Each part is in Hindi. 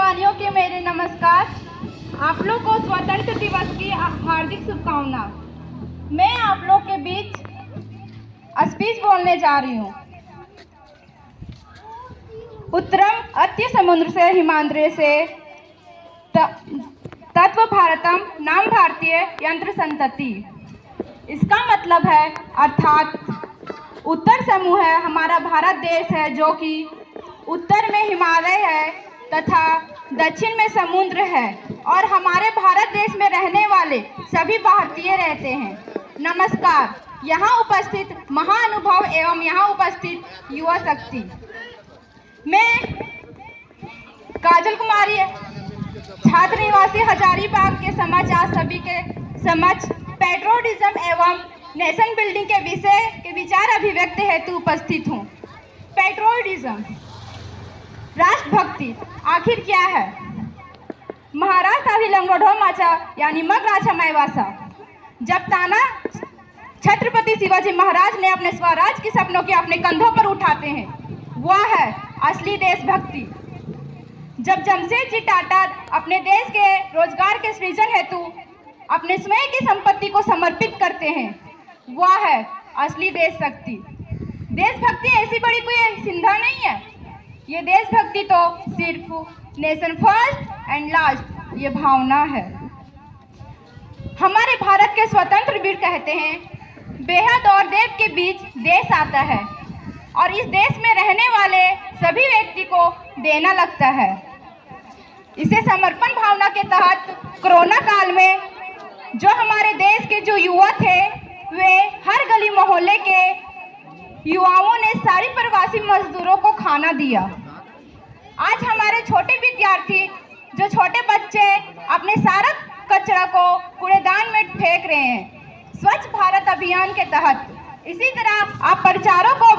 सम्मानियों के मेरे नमस्कार। आप लोग को स्वतंत्र दिवस की हार्दिक शुभकामना। मैं आप लोग के बीच स्पीच बोलने जा रही हूँ। उत्तरम अत्य समुद्र से हिमांद्र से तत्व भारतम नाम भारतीय यंत्र संतति। इसका मतलब है अर्थात उत्तर समूह है हमारा भारत देश है, जो कि उत्तर में हिमालय है तथा दक्षिण में समुद्र है, और हमारे भारत देश में रहने वाले सभी भारतीय रहते हैं। नमस्कार। यहाँ उपस्थित महानुभाव एवं यहाँ उपस्थित युवा शक्ति, मैं काजल कुमारी छात्र निवासी हजारीबाग के समक्ष आज सभी के समक्ष पेट्रोटिज्म एवं नेशन बिल्डिंग के विषय के विचार अभिव्यक्त हेतु उपस्थित हूँ। पेट्रोटिज्म, राष्ट्रभक्ति आखिर क्या है? महाराष्ट्र अभिलंगोढ़ो माचा यानी मग राजा मैवासा। जब ताना छत्रपति शिवाजी महाराज ने अपने स्वराज के सपनों के अपने कंधों पर उठाते हैं, वह है असली देशभक्ति। जब जमशेदजी टाटा अपने देश के रोजगार के सृजन हेतु अपने स्वयं की संपत्ति को समर्पित करते हैं, वह है असली देशभक्ति। देशभक्ति ऐसी बड़ी कोई सिंधा नहीं है। ये देशभक्ति तो सिर्फ नेशन फर्स्ट एंड लास्ट ये भावना है। हमारे भारत के स्वतंत्र वीर कहते हैं, बेहद और देव के बीच देश आता है और इस देश में रहने वाले सभी व्यक्ति को देना लगता है। इसे समर्पण भावना के तहत कोरोना काल में जो हमारे देश के जो युवा थे, वे हर गली मोहल्ले के युवाओं ने सारी प्रवासी मजदूरों को खाना दिया। आज हमारे छोटे विद्यार्थी, जो छोटे बच्चे अपने सारा कचरा को कूड़ेदान में फेंक रहे हैं स्वच्छ भारत अभियान के तहत। इसी तरह आप प्रचारों को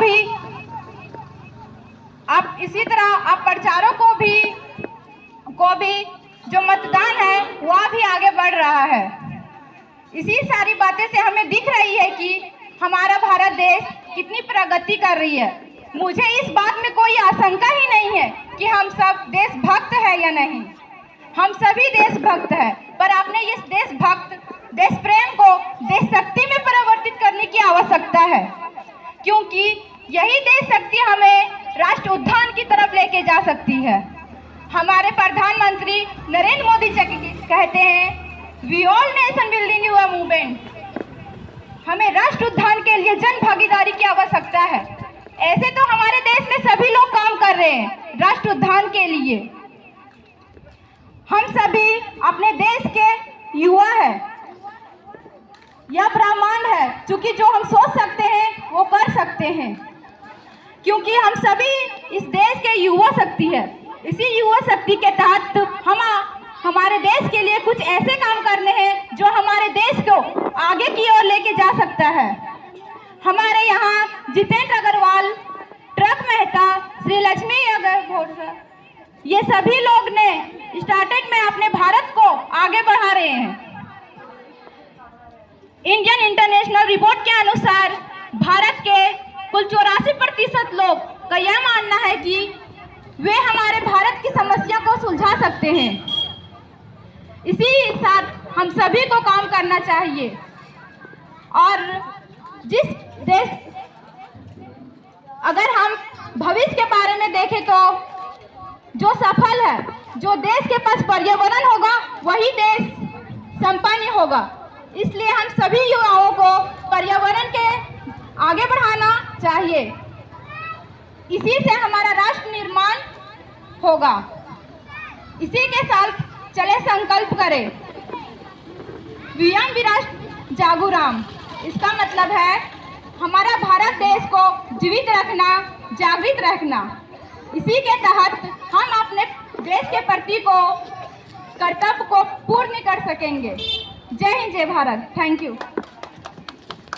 भी जो मतदान है वह भी आगे बढ़ रहा है। इसी सारी बातें से हमें दिख रही है कि हमारा भारत देश कितनी प्रगति कर रही है। मुझे इस बात में कोई आशंका ही नहीं है कि हम सब देशभक्त हैं या नहीं। हम सभी देशभक्त हैं, पर आपने इस देश प्रेम को देश शक्ति में परिवर्तित करने की आवश्यकता है, क्योंकि यही देश शक्ति हमें राष्ट्र उद्यान की तरफ लेके जा सकती है। हमारे प्रधानमंत्री नरेंद्र मोदी जी कहते हैं, वी ऑल नेशन बिल्डिंग युवा मूवमेंट। हमें राष्ट्र उद्यान के लिए जन भागीदारी की आवश्यकता है। ऐसे तो हमारे देश में सभी लोग काम कर रहे हैं राष्ट्र उद्यान के लिए। हम सभी अपने देश के युवा हैं। यह ब्रह्मांड है, क्योंकि जो हम सोच सकते हैं वो कर सकते हैं, क्योंकि हम सभी इस देश के युवा शक्ति है। इसी युवा शक्ति के तहत हम हमारे देश के लिए कुछ ऐसे काम करने हैं जो हमारे देश को आगे की ओर लेके जा सकता है। हमारे यहाँ जितेंद्र अग्रवाल, ट्रक मेहता, श्री लक्ष्मी अग्रवाल, ये सभी लोग ने स्टार्टेड में अपने भारत को आगे बढ़ा रहे हैं। इंडियन इंटरनेशनल रिपोर्ट के अनुसार भारत के कुल 84% लोग का यह मानना है कि वे हमारे भारत की समस्या को सुलझा सकते हैं। इसी साथ हम सभी को काम करना चाहिए, और जिस देश, अगर हम भविष्य के बारे में देखें तो जो सफल है, जो देश के पास पर्यावरण होगा वही देश संपन्न होगा। इसलिए हम सभी युवाओं को पर्यावरण के आगे बढ़ाना चाहिए। इसी से हमारा राष्ट्र निर्माण होगा। इसी के साथ चले संकल्प करें, वीयम विराट जागुराम। इसका मतलब है हमारा भारत देश को जीवित रखना, जागृत रखना। इसी के तहत हम अपने देश के प्रति को कर्तव्य को पूर्ण कर सकेंगे। जय हिंद, जय भारत। Thank you.